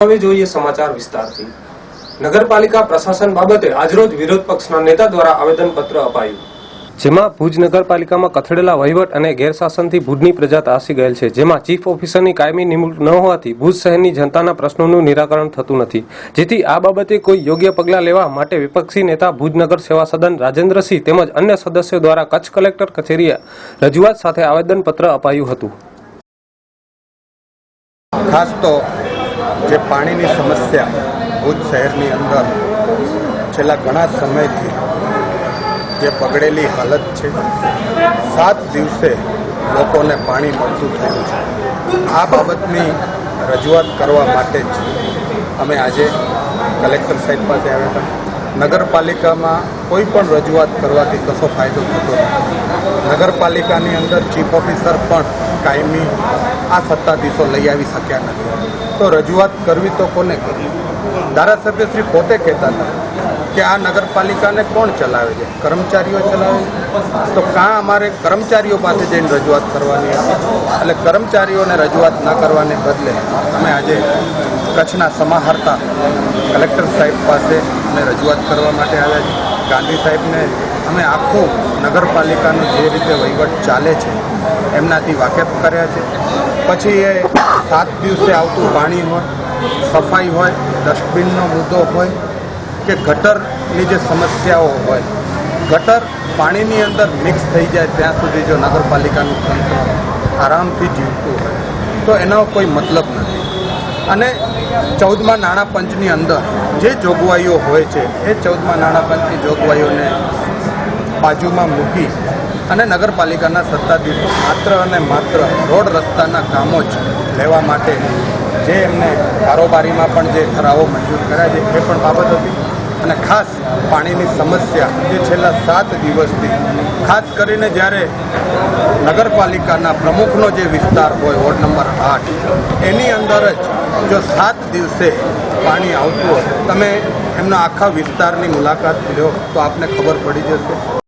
હવે જોઈએ સમાચાર વિસ્તારથી। નગરપાલિકા પ્રશાસન બાબતે આજરોજ વિરોધ પક્ષના નેતા દ્વારા આવેદનપત્ર અપાયું, જેમાં ભુજ નગરપાલિકામાં કથળેલા વહીવટ અને ગેરશાસનથી ભુજની પ્રજા ત્રાસી ગયેલ છે, જેમાં ચીફ ઓફિસરની કાયમી નિમણૂક ન હોવાથી ભુજ શહેરની જનતાના પ્રશ્નોનું નિરાકરણ થતું નથી, જેથી આ બાબતે કોઈ યોગ્ય પગલાં લેવા માટે વિપક્ષી નેતા ભુજ નગર સેવા સદન રાજેન્દ્રસિંહ તેમજ અન્ય સદસ્યો દ્વારા કચ્છ કલેક્ટર કચેરીએ રજૂઆત સાથે આવેદનપત્ર અપાયું હતું। ખાસ તો જે પાણીની સમસ્યા ભુજ શહેરની અંદર છેલ્લા ઘણા સમયથી જે પગડેલી હાલત છે, 7 દિવસે લોકોને પાણી મળતું થયું છે, આ બાબતની રજૂઆત કરવા માટે જ અમે આજે કલેક્ટર સાહેબ પાસે આવ્યા હતા। નગરપાલિકામાં કોઈ પણ રજૂઆત કરવાથી કશો ફાયદો થતો નથી। નગરપાલિકાની અંદર ચીફ ઓફિસર પણ કાયમી આ સત્તાધીશો લઈ આવી શક્યા નથી, તો રજૂઆત કરવી તો કોને કરવી? ધારાસભ્યશ્રી પોતે કહેતા હતા કે આ નગરપાલિકાને કોણ ચલાવે છે? કર્મચારીઓ ચલાવે છે। તો કાં અમારે કર્મચારીઓ પાસે જઈને રજૂઆત કરવાની હતી? એટલે કર્મચારીઓને રજૂઆત ન કરવાને બદલે અમે આજે કચ્છના સમાહર્તા કલેક્ટર સાહેબ પાસે અમે રજૂઆત કરવા માટે આવ્યા છીએ। ગાંધી સાહેબને અમે આખું નગરપાલિકાનું જે રીતે વહીવટ ચાલે છે એમનાથી વાકેફ કર્યા છે। પછી એ 7 દિવસે આવતું પાણી હોય, સફાઈ હોય, ડસ્ટબિનનો મુદ્દો હોય કે ગટરની જે સમસ્યાઓ હોય, ગટર પાણીની અંદર મિક્સ થઈ જાય ત્યાં સુધી જો નગરપાલિકાનું તંત્ર આરામથી જીવતું હોય તો એનો કોઈ મતલબ નથી। અને 14મા નાણાં પંચની અંદર જે જોગવાઈઓ હોય છે એ 14મા નાણાં પંચની જોગવાઈઓને બાજુમાં મૂકી અને નગરપાલિકાના સત્તાધીશો માત્ર અને માત્ર રોડ રસ્તાના કામો જ લેવા માટે જે એમને કારોબારીમાં પણ જે ઠરાવો મંજૂર કર્યા છે એ પણ બાબત હતી। અને ખાસ પાણીની સમસ્યા જે છેલ્લા 7 દિવસથી, ખાસ કરીને જ્યારે નગરપાલિકાના પ્રમુખનો જે વિસ્તાર હોય વોર્ડ નંબર 8 એની અંદર જ જો 7 દિવસે પાણી આવતું હોય, તમે એમના આખા વિસ્તારની મુલાકાત લો તો આપને ખબર પડી જશે।